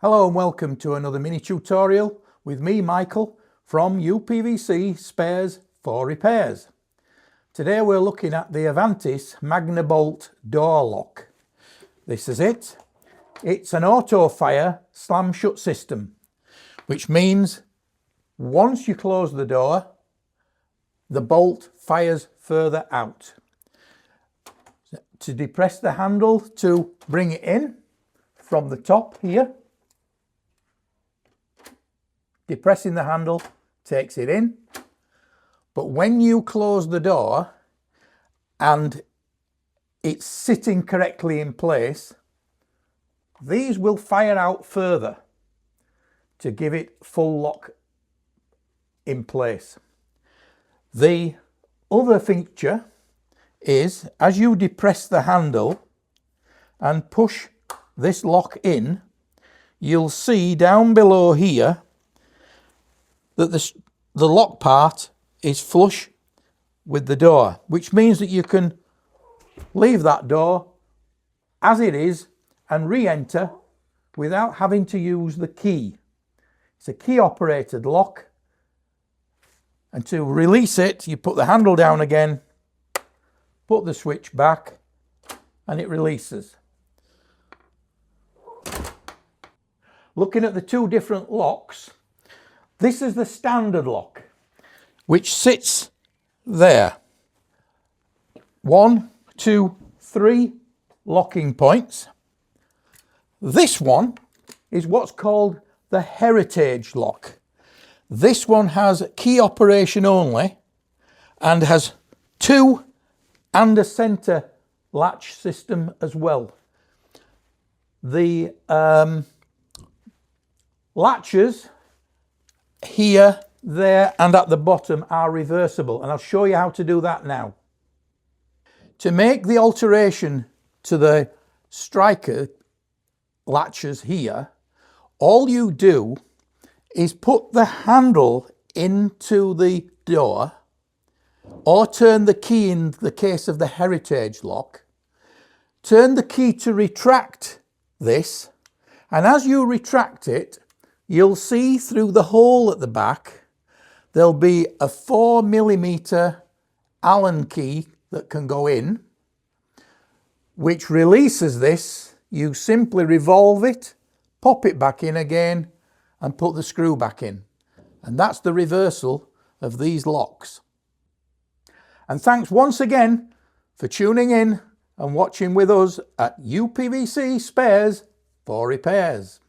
Hello and welcome to another mini tutorial with me, Michael, from UPVC Spares for Repairs. Today we're looking at the Avantis Magnabolt door lock. This is it. It's an auto-fire slam shut system, which means once you close the door, the bolt fires further out. To depress the handle to bring it in from the top here, depressing the handle takes it in, but when you close the door and it's sitting correctly in place, these will fire out further to give it full lock in place. The other feature is, as you depress the handle and push this lock in, you'll see down below here that the lock part is flush with the door, which means that you can leave that door as it is and re-enter without having to use the key. It's a key operated lock, and to release it you put the handle down again, put the switch back, and it releases. Looking at the two different locks, this is the standard lock, which sits there. 1, 2, 3 locking points. This one is what's called the heritage lock. This one has key operation only and has 2 and a centre latch system as well. The latches here, there and at the bottom are reversible, and I'll show you how to do that now. To make the alteration to the striker latches here, all you do is put the handle into the door, or turn the key in the case of the heritage lock. Turn the key to retract this, and as you retract it, you'll see through the hole at the back there'll be a 4mm Allen key that can go in, which releases this. You simply revolve it, pop it back in again, and put the screw back in. And that's the reversal of these locks. And thanks once again for tuning in and watching with us at UPVC Spares for Repairs.